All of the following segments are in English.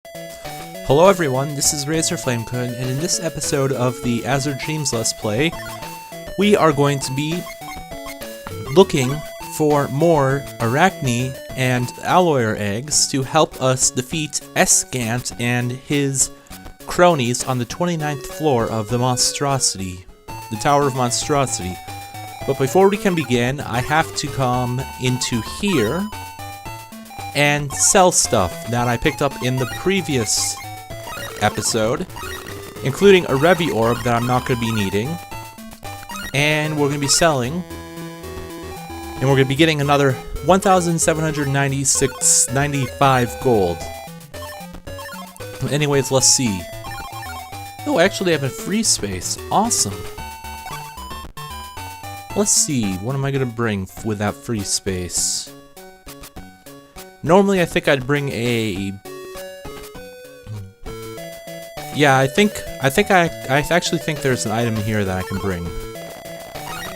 Hello everyone, this is Razorflamekun, and in this episode of the Azure Dreams Let's Play, we are going to be looking for more Arachne and Alloyer eggs to help us defeat Escant and his cronies on the 29th floor of the Monstrosity, the Tower of Monstrosity. But before we can begin, I have to come into here and sell stuff that I picked up in the previous episode, including a Revi Orb that I'm not going to be needing, and we're going to be selling, and we're going to be getting another 1,796.95 gold. Anyways, let's see. Oh, I actually have a free space. Awesome. Let's see, what am I going to bring with that free space? Normally, I think I'd bring a... Yeah, I actually think there's an item here that I can bring.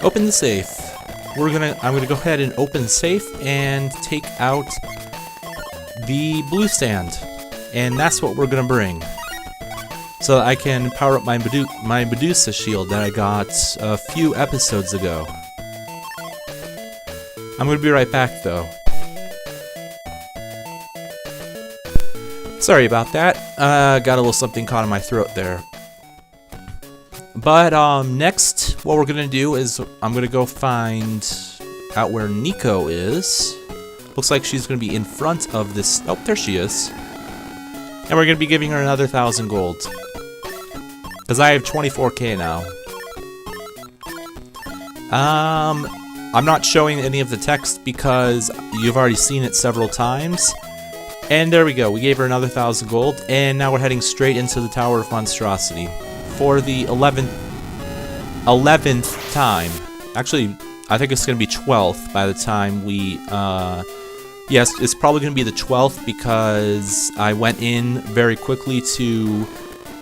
Open the safe. I'm gonna go ahead and open the safe and take out the blue stand, and that's what we're gonna bring, so that I can power up my Medusa shield that I got a few episodes ago. I'm gonna be right back though. Sorry about that. Got a little something caught in my throat there. But next, what we're gonna do is I'm gonna go find out where Nico is. Looks like she's gonna be in front of this. Oh, there she is. And we're gonna be giving her another 1,000 gold, because I have 24k now. I'm not showing any of the text because you've already seen it several times. And there we go, we gave her another 1,000 gold, and now we're heading straight into the Tower of Monstrosity for the 11th time. Actually, I think it's going to be 12th by the time we, yes, it's probably going to be the 12th because I went in very quickly to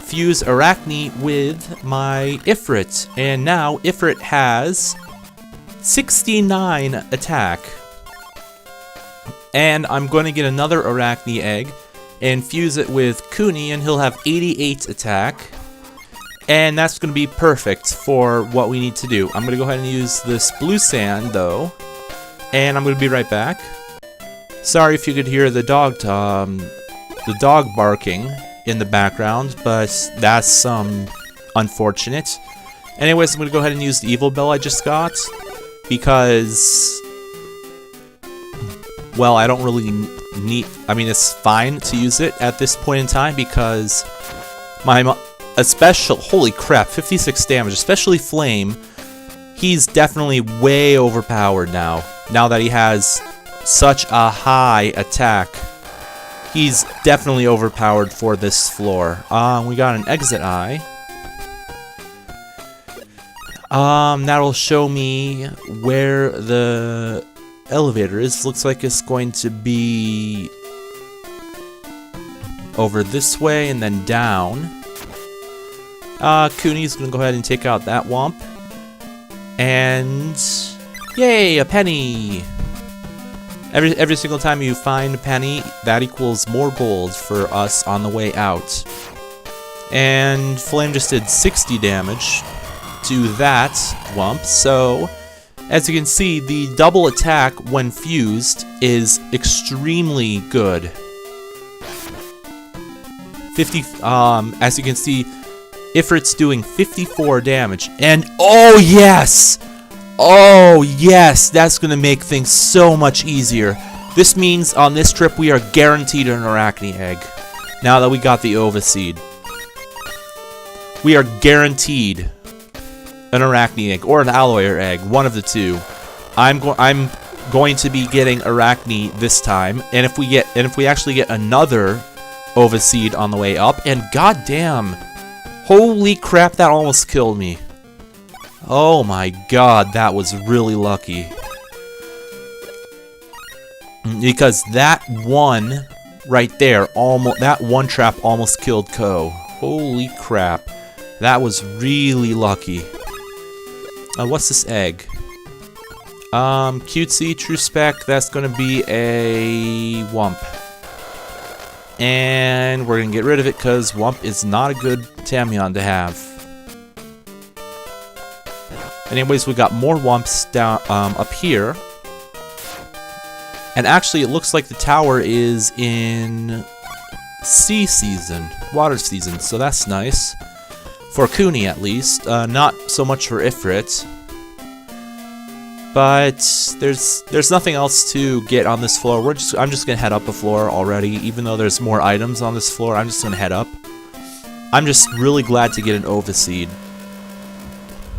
fuse Arachne with my Ifrit, and now Ifrit has 69 attack. And I'm going to get another Arachne egg and fuse it with Kewne, and he'll have 88 attack. And that's going to be perfect for what we need to do. I'm going to go ahead and use this blue sand, though. And I'm going to be right back. Sorry if you could hear the dog barking in the background, but that's unfortunate. Anyways, I'm going to go ahead and use the evil bell I just got, because... well, I don't really need... I mean, it's fine to use it at this point in time because holy crap, 56 damage, especially Flame, he's definitely way overpowered now. Now that he has such a high attack, he's definitely overpowered for this floor. We got an exit eye. That'll show me where the elevator is. Looks like it's going to be over this way and then down. Kewne's gonna go ahead and take out that womp. And yay, a penny! Every single time you find a penny, that equals more gold for us on the way out. And Flame just did 60 damage to that womp, so as you can see, the double attack when fused is extremely good. As you can see, Ifrit's doing 54 damage, and oh yes! Oh yes, that's gonna make things so much easier. This means on this trip we are guaranteed an Arachne egg. Now that we got the Ovaseed, we are guaranteed an Arachne egg or an Alloyer egg, one of the two. I'm going to be getting Arachne this time, and if we actually get another Ovaseed on the way up, and goddamn, holy crap, that almost killed me. Oh my god, that was really lucky. Because that one right there, that one trap almost killed Ko. Holy crap, that was really lucky. What's this egg? Cutesy, true spec, that's gonna be a wump. And we're going to get rid of it because Wump is not a good Tamion to have. Anyways, we got more Wumps down up here. And actually, it looks like the tower is in sea season, water season, so that's nice. For Kewne, at least. Not so much for Ifrit. But there's nothing else to get on this floor. I'm just gonna head up a floor already, even though there's more items on this floor. I'm just gonna head up. I'm just really glad to get an Ovaseed,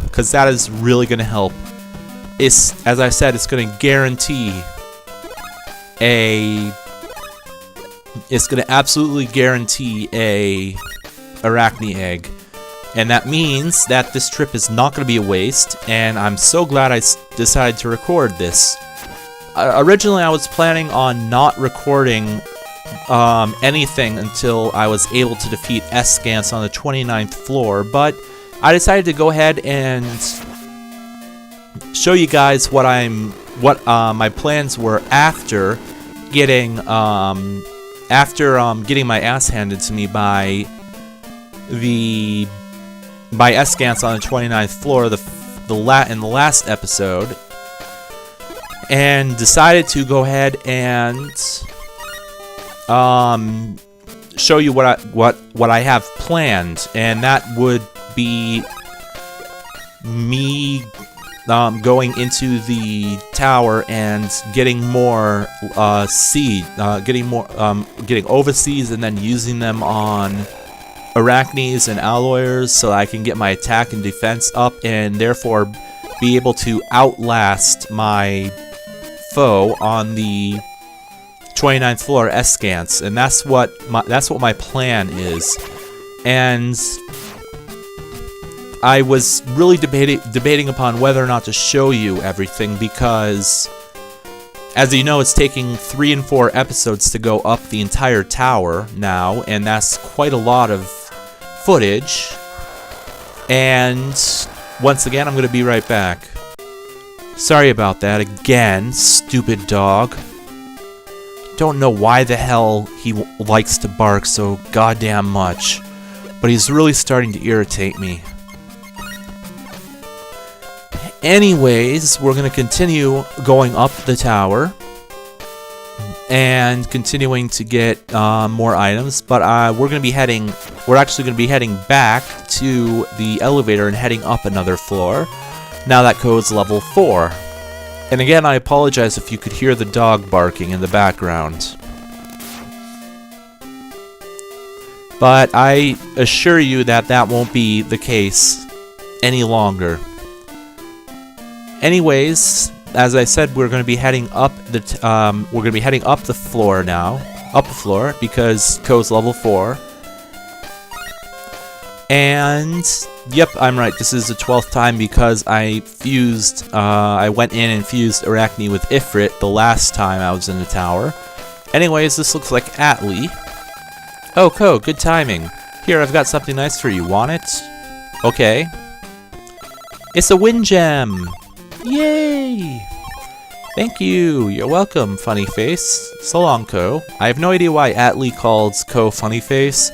because that is really gonna help. As I said, it's gonna guarantee it's gonna absolutely guarantee a Arachne egg. And that means that this trip is not going to be a waste, and I'm so glad I decided to record this. Originally, I was planning on not recording anything until I was able to defeat Escance on the 29th floor, but I decided to go ahead and show you guys what my plans were after getting my ass handed to me by Escance on the 29th floor in the last episode, and decided to go ahead and show you what I have planned, and that would be me going into the tower and getting more getting Ovaseeds, and then using them on Arachnes and Alloyers so I can get my attack and defense up, and therefore be able to outlast my foe on the 29th floor, Escance. And that's what my plan is. And I was really debating upon whether or not to show you everything, because as you know, it's taking 3 and 4 episodes to go up the entire tower now, and that's quite a lot of footage. And once again, I'm going to be right back. Sorry about that again, stupid dog. Don't know why the hell he likes to bark so goddamn much, but he's really starting to irritate me. Anyways, we're going to continue going up the tower and continuing to get more items, but we're actually going to be heading back to the elevator and heading up another floor. Now that code's level 4. And again, I apologize if you could hear the dog barking in the background. But I assure you that that won't be the case any longer. Anyways, as I said, we're going to be heading up the floor now, up a floor, because code's level 4. And yep, I'm right. This is the 12th time because I went in and fused Arachne with Ifrit the last time I was in the tower. Anyways, this looks like Atli. Oh, Ko, good timing. Here, I've got something nice for you. Want it? Okay. It's a wind gem. Yay! Thank you. You're welcome, Funny Face. So long, Ko. I have no idea why Atli calls Ko Funny Face,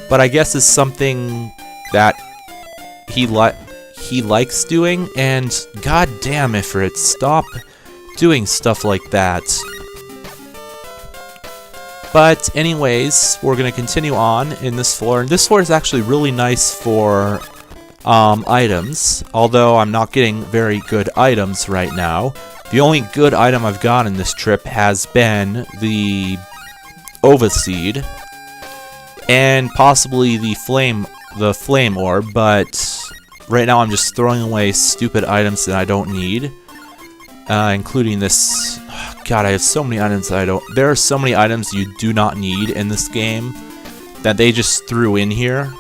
but I guess it's something that he likes doing, and goddamn, Ifrit, stop doing stuff like that. But anyways, we're gonna continue on in this floor, and this floor is actually really nice for items, although I'm not getting very good items right now. The only good item I've got in this trip has been the Ovaseed and possibly the flame orb, but right now I'm just throwing away stupid items that I don't need, including this. God, I have so many items that I don't. There are so many items you do not need in this game that they just threw in here.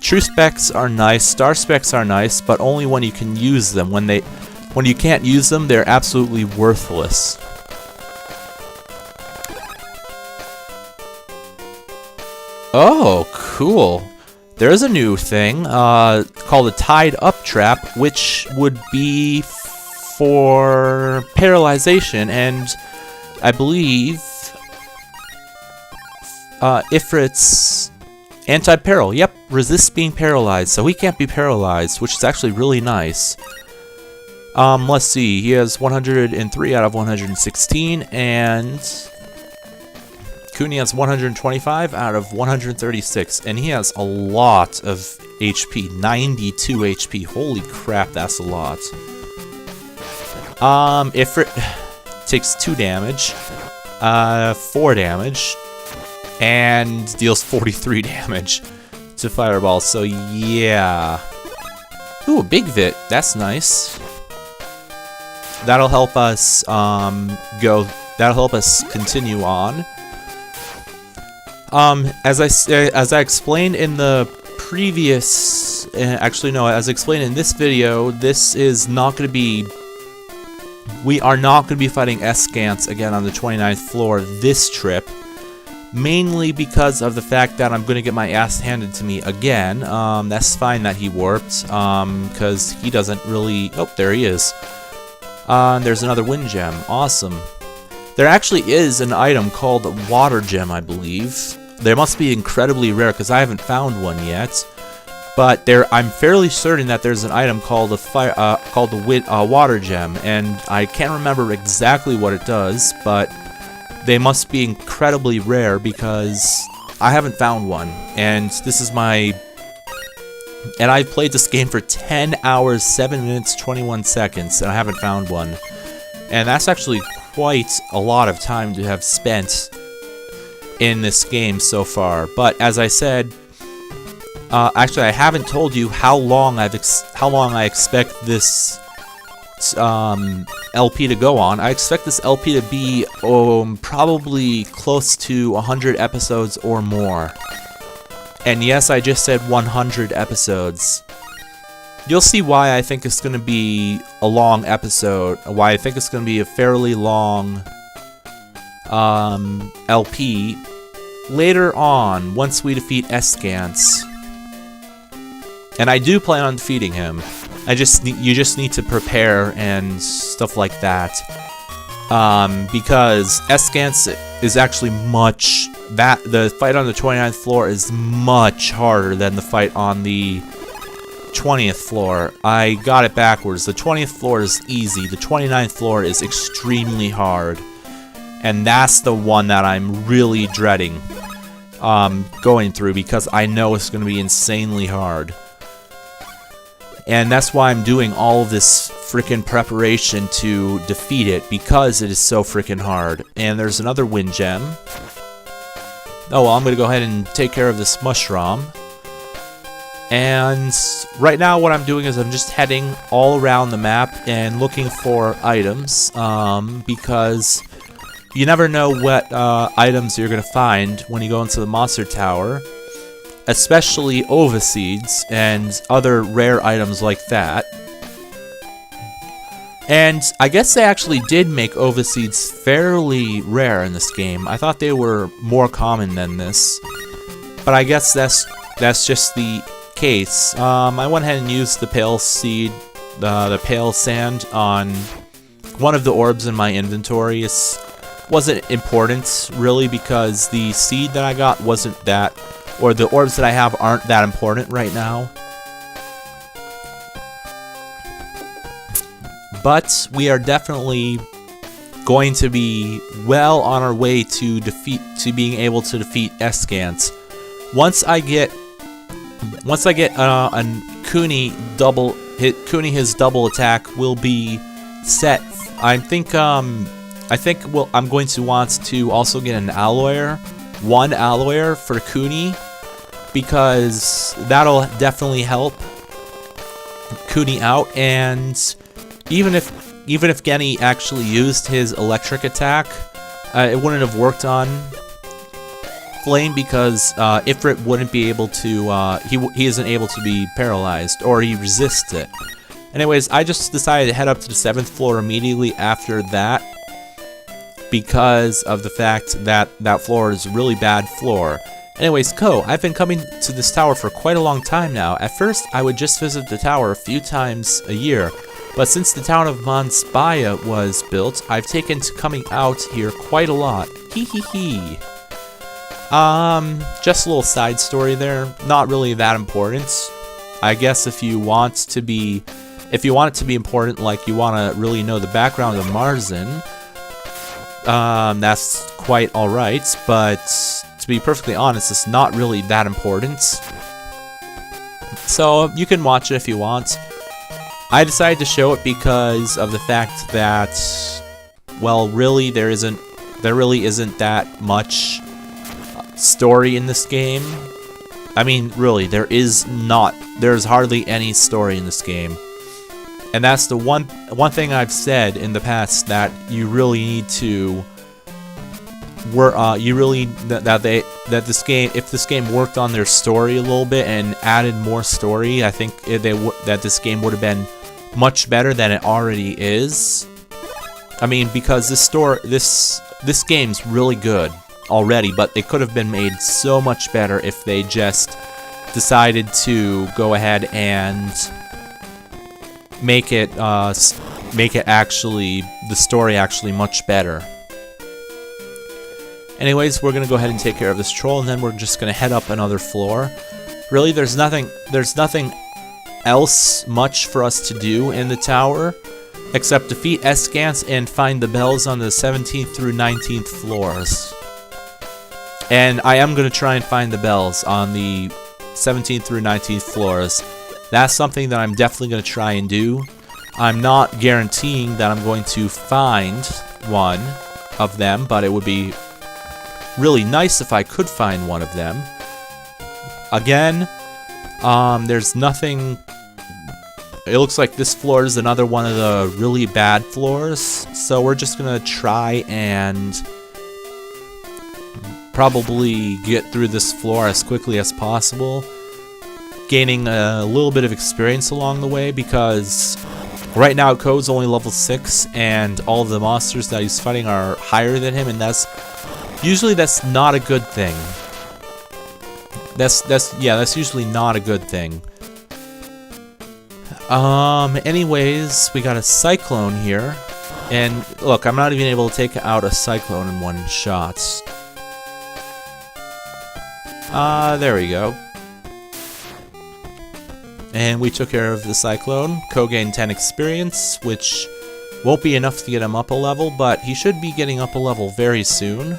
True specs are nice, star specs are nice, but only when you can use them. When you can't use them, they're absolutely worthless. Oh, cool. There's a new thing called a tied up trap, which would be for paralyzation, and I believe Ifrit's anti-peril. Yep, resists being paralyzed, so he can't be paralyzed, which is actually really nice. Let's see, he has 103 out of 116, and Kewne has 125 out of 136, and he has a lot of HP, 92 HP. Holy crap, that's a lot. Ifrit takes 2 damage, 4 damage, and deals 43 damage to Fireball, so yeah. Ooh, a big Vit, that's nice. That'll help us that'll help us continue on. As I explained in the previous, actually no, as I explained in this video, this is not going to be, we are not going to be fighting Escants again on the 29th floor this trip, mainly because of the fact that I'm going to get my ass handed to me again. That's fine that he warped, because he doesn't really, oh, there he is. There's another Wind Gem, awesome. There actually is an item called Water Gem, I believe. There must be incredibly rare because I haven't found one yet. But I'm fairly certain that there's an item called the Water Gem, and I can't remember exactly what it does, but they must be incredibly rare because I haven't found one. And this is my... And I've played this game for 10 hours, 7 minutes, 21 seconds, and I haven't found one. And that's actually quite a lot of time to have spent in this game so far. But as I said, actually I haven't told you how long I expect this LP to go on. I expect this LP to be probably close to 100 episodes or more. And yes, I just said 100 episodes. You'll see why I think it's going to be a long episode, why I think it's going to be a fairly long LP later on, once we defeat Escants. And I do plan on defeating him. You just need to prepare and stuff like that. Because Escants is actually the fight on the 29th floor is much harder than the fight on the 20th floor. I got it backwards. The 20th floor is easy. The 29th floor is extremely hard. And that's the one that I'm really dreading going through because I know it's going to be insanely hard. And that's why I'm doing all of this frickin' preparation to defeat it, because it is so frickin' hard. And there's another Wind Gem. Oh, well, I'm going to go ahead and take care of this mushroom. And right now what I'm doing is I'm just heading all around the map and looking for items, because you never know what items you're going to find when you go into the monster tower. Especially Ovaseeds and other rare items like that. And I guess they actually did make Ovaseeds fairly rare in this game. I thought they were more common than this. But I guess that's just the case. I went ahead and used the pale seed, the pale sand on one of the orbs in my inventory. It wasn't important, really, because the seed that I got wasn't that... or the orbs that I have aren't that important right now. But we are definitely going to be well on our way to being able to defeat Escants. Once I get a Kewne his double attack will be set. I think I'm going to want to also get an alloyer. One alloyer for Kewne, because that'll definitely help Kewne out. And even if Genny actually used his electric attack, it wouldn't have worked on Flame, because Ifrit wouldn't be able to. He isn't able to be paralyzed, or he resists it. Anyways, I just decided to head up to the 7th floor immediately after that, because of the fact that that floor is a really bad floor. Anyways, I've been coming to this tower for quite a long time now. At first, I would just visit the tower a few times a year, but since the town of Monspaya was built, I've taken to coming out here quite a lot. Hee hee hee. Just a little side story there. Not really that important. I guess if you want it to be important, like you want to really know the background of Marzen, that's quite alright, but to be perfectly honest, it's not really that important. So you can watch it if you want. I decided to show it because of the fact that, well, really there really isn't that much story in this game. I mean, really, there's hardly any story in this game. And that's the one thing I've said in the past, that you really need to if this game worked on their story a little bit and added more story, I think that this game would have been much better than it already is. I mean, because this game's really good already, but it could have been made so much better if they just decided to go ahead and make it actually, the story actually much better. Anyways, we're gonna go ahead and take care of this troll, and then we're just gonna head up another floor. Really, there's nothing else much for us to do in the tower, except defeat Escants and find the bells on the 17th through 19th floors. And I am gonna try and find the bells on the 17th through 19th floors. That's something that I'm definitely gonna try and do. I'm not guaranteeing that I'm going to find one of them, but it would be really nice if I could find one of them. Again, there's nothing. It looks like this floor is another one of the really bad floors, so we're just gonna try and probably get through this floor as quickly as possible, gaining a little bit of experience along the way, because right now Code's only level 6 and all of the monsters that he's fighting are higher than him, and that's not a good thing. That's usually not a good thing. Anyways, we got a cyclone here, and look, I'm not even able to take out a cyclone in one shot. There we go. And we took care of the cyclone. Ko gained 10 experience, which won't be enough to get him up a level, but he should be getting up a level very soon.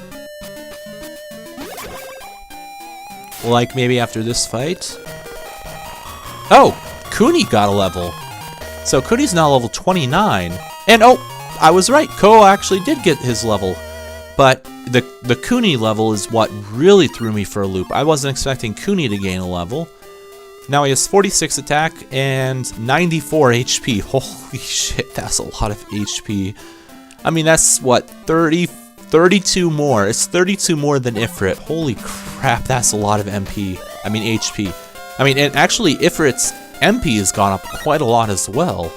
Like maybe after this fight. Oh! Kewne got a level. So Kewne's now level 29. And oh! I was right, Ko actually did get his level. But the Kewne level is what really threw me for a loop. I wasn't expecting Kewne to gain a level. Now he has 46 attack and 94 HP. Holy shit, that's a lot of HP. I mean, that's what, 32 more. It's 32 more than Ifrit. Holy crap, that's a lot of HP. I mean, and actually Ifrit's MP has gone up quite a lot as well.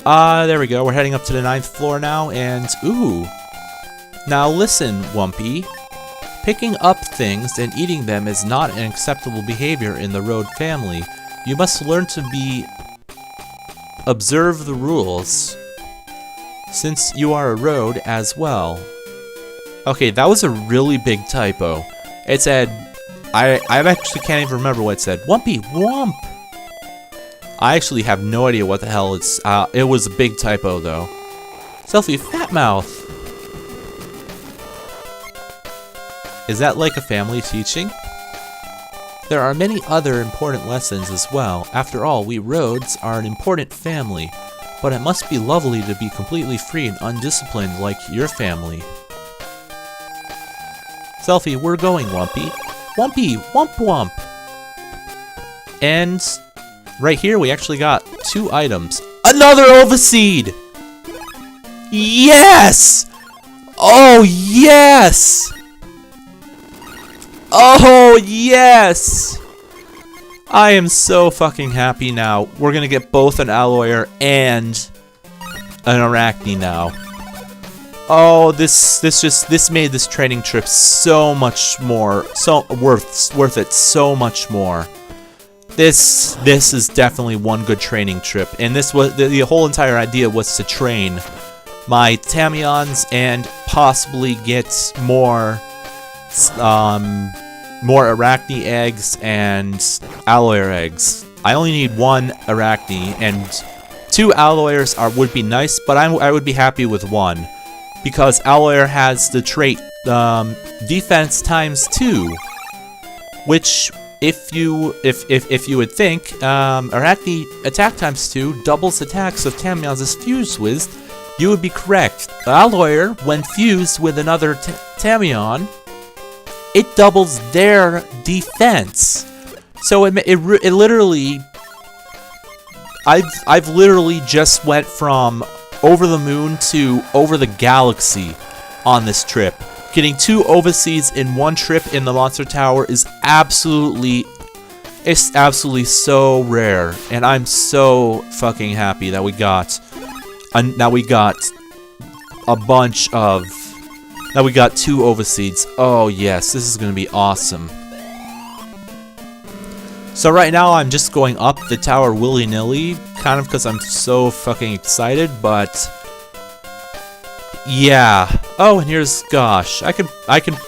There we go. We're heading up to the 9th floor now, and ooh. Now listen, Wumpy. Picking up things and eating them is not an acceptable behavior in the Road family. You must learn to observe the rules, since you are a Road as well. Okay, that was a really big typo. It said, I actually can't even remember what it said. Wumpy, Wump! I actually have no idea what the hell it's, it was a big typo though. Selfie, fat mouth! Is that like a family teaching? There are many other important lessons as well. After all, we Roads are an important family. But it must be lovely to be completely free and undisciplined like your family. Selfie, we're going, Wumpy. Wumpy, Wump Wump! And right here we actually got 2 items. Another Ovaseed! Yes! Oh, yes! Oh, yes! I am so fucking happy now. We're gonna get both an Alloyer and an Arachne now. Oh, this made this training trip so much more, so worth it so much more. This is definitely one good training trip, and this was the whole entire idea was to train my Tamions and possibly get more Arachne eggs and Alloyer eggs. I only need 1 Arachne, and 2 Alloyers would be nice, but I would be happy with 1. Because Alloyer has the trait defense ×2, which if you would think Arachne attack ×2 doubles attacks if Tamions is fused with, you would be correct. Alloyer, when fused with another Tamion, it doubles their defense. So it literally, I've literally just went from over the moon to over the galaxy on this trip. Getting 2 Ovaseeds in 1 trip in the Monster Tower is absolutely so rare, and I'm so fucking happy that we got a bunch of. Now we got 2 Ovaseeds. Oh yes, this is gonna be awesome. So right now I'm just going up the tower willy-nilly, kind of because I'm so fucking excited, but yeah. Oh, and here's Gosh. I can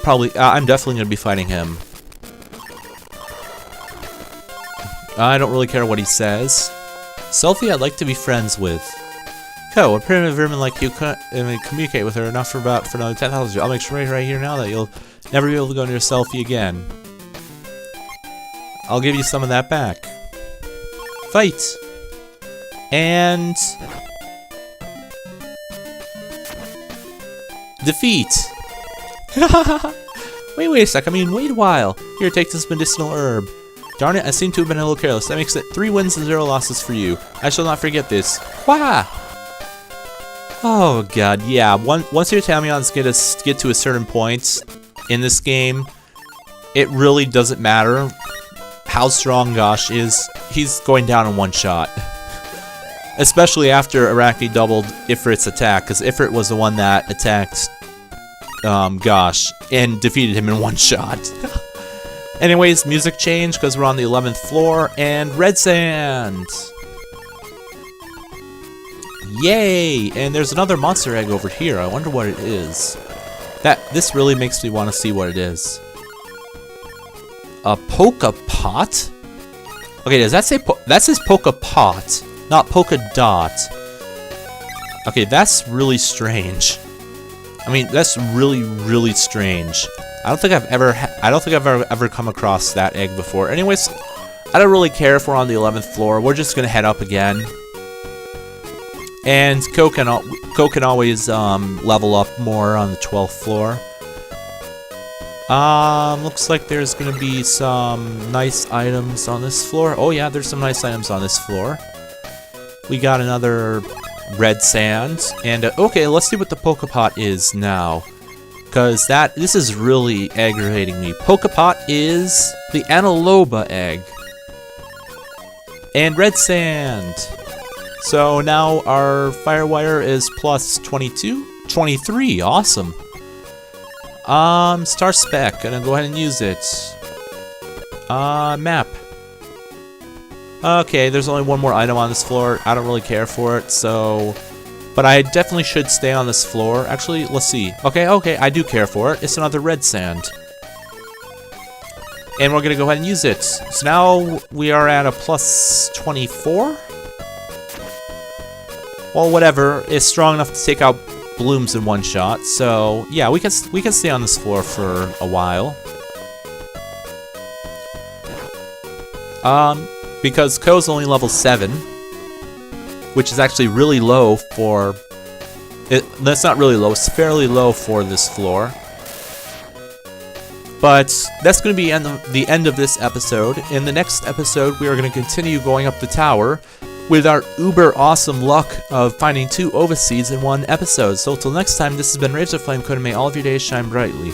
probably I'm definitely gonna be fighting him. I don't really care what he says. Sophie, I'd like to be friends with. Co, a primitive vermin like you communicate with her enough for another 10,000 years. I'll make sure right here now that you'll never be able to go near Selfie again. I'll give you some of that back. Fight! And defeat! Wait a sec, wait a while. Here, take this medicinal herb. Darn it, I seem to have been a little careless. That makes it 3 wins and 0 losses for you. I shall not forget this. Wah! Oh god, yeah. Once your Tamions get to a certain point in this game, it really doesn't matter how strong Gosh is. He's going down in 1 shot. Especially after Arachne doubled Ifrit's attack, because Ifrit was the one that attacked Gosh and defeated him in 1 shot. Anyways, music change because we're on the 11th floor, and red sand! Yay! And there's another monster egg over here. I wonder what it is. This really makes me want to see what it is. A polka pot? Okay, does that say that says polka pot, not polka dot. Okay, that's really strange. That's really strange. I don't think I've ever come across that egg before. Anyways, I don't really care if we're on the 11th floor. We're just gonna head up again. And Co can always level up more on the 12th floor. Looks like there's gonna be some nice items on this floor. Oh yeah, there's some nice items on this floor. We got another red sand, and okay, let's see what the polka pot is now, because this is really aggravating me. Polka pot is the Analoba egg, and red sand. So now our firewire is plus 23, awesome. Star spec, gonna go ahead and use it. Map. Okay, there's only 1 more item on this floor. I don't really care for it, so... But I definitely should stay on this floor. Actually, let's see. Okay, I do care for it. It's another red sand. And we're gonna go ahead and use it. So now we are at a plus 24? Well, whatever. It's strong enough to take out blooms in 1 shot. So, yeah, we can stay on this floor for a while. Because Ko's only level 7, which is actually really low for... That's not really low, it's fairly low for this floor. But that's going to be the end of this episode. In the next episode, we are going to continue going up the tower with our uber awesome luck of finding 2 Ovaseeds in 1 episode. So until next time, this has been Razorflamekun, and may all of your days shine brightly.